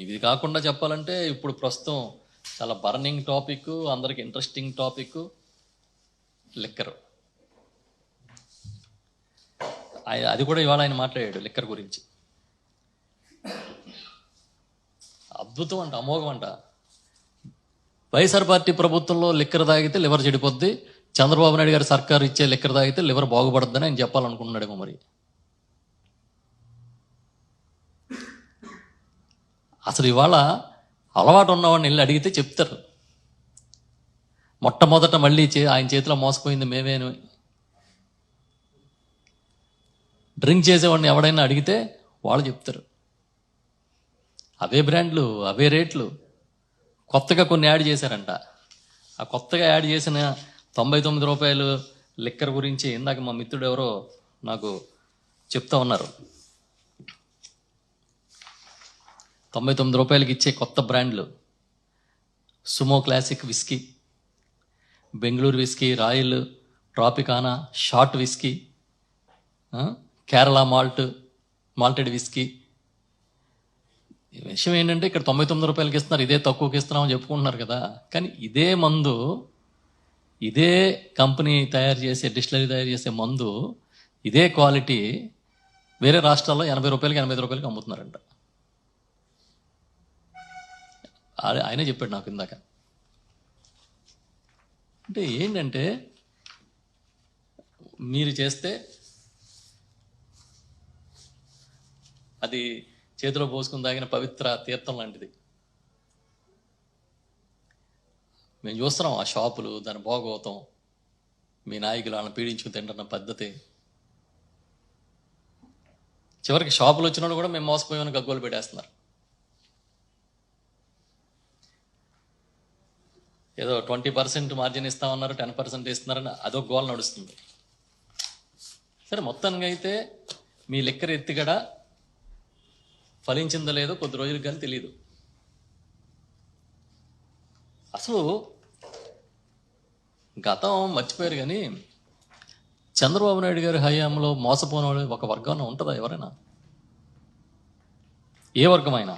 ఇది కాకుండా చెప్పాలంటే ఇప్పుడు ప్రస్తుతం చాలా బర్నింగ్ టాపిక్, అందరికి ఇంట్రెస్టింగ్ టాపిక్ లిక్కర్. అది కూడా ఇవాళ ఆయన మాట్లాడాడు లిక్కర్ గురించి. అద్భుతం అంట, అమోఘం అంట. వైఎస్ఆర్ పార్టీ ప్రభుత్వంలో లిక్కర్ తాగితే లివర్ చెడిపోద్ది, చంద్రబాబు నాయుడు గారి సర్కారు ఇచ్చే లిక్కర్ తాగితే లివర్ బాగుపడద్దని ఆయన చెప్పాలనుకుంటున్నాడేమో మరి. అసలు ఇవాళ అలవాటు ఉన్నవాడిని వెళ్ళి అడిగితే చెప్తారు. మొట్టమొదట మళ్ళీ ఆయన చేతిలో మోసపోయింది మేమేను. డ్రింక్ చేసేవాడిని ఎవడైనా అడిగితే వాళ్ళు చెప్తారు. అవే బ్రాండ్లు, అవే రేట్లు. కొత్తగా కొన్ని యాడ్ చేశారంట. ఆ కొత్తగా యాడ్ చేసిన 99 రూపాయలు లిక్కర్ గురించి ఇందాక మా మిత్రుడు ఎవరో నాకు చెప్తా ఉన్నారు. 99 రూపాయలకి ఇచ్చే కొత్త బ్రాండ్లు: Sumo classic whisky, Bengaluru whisky, royal, ట్రాపికానా, short whisky, Kerala malted whisky. విషయం ఏంటంటే ఇక్కడ 99 రూపాయలకి ఇస్తున్నారు, ఇదే తక్కువకి ఇస్తున్నామని చెప్పుకుంటున్నారు కదా. కానీ ఇదే మందు, ఇదే కంపెనీ తయారు చేసే, డిస్టిలరీ తయారు చేసే మందు, ఇదే క్వాలిటీ వేరే రాష్ట్రాల్లో 80 రూపాయలకి 85 రూపాయలకి అమ్ముతున్నారంట. ఆయనే చెప్పాడు నాకు ఇందాక. అంటే ఏంటంటే మీరు చేస్తే అది చేతిలో పోసుకుని తాగిన పవిత్ర తీర్థం లాంటిది. మేము చూస్తున్నాం ఆ షాపులు, దాని భోగవతం, మీ నాయకులు వాళ్ళని పీడించుకుని తింటున్న పద్ధతి. చివరికి షాపులు వచ్చిన కూడా మేము మోసపోయామని గగ్గోలు పెట్టేస్తున్నారు. ఏదో 20% మార్జిన్ ఇస్తామన్నారు, 10% ఇస్తున్నారని అదొక గోల్ నడుస్తుంది. సరే, మొత్తానికి అయితే మీ లిక్కర్ ఎత్తిగడ ఫలించిందో లేదో కొద్ది రోజులకు కానీ తెలియదు. అసలు గతం మర్చిపోయారు కానీ చంద్రబాబు నాయుడు గారి హయాంలో మోసపోయిన ఒక వర్గం ఉంటుందా ఎవరైనా? ఏ వర్గమైనా?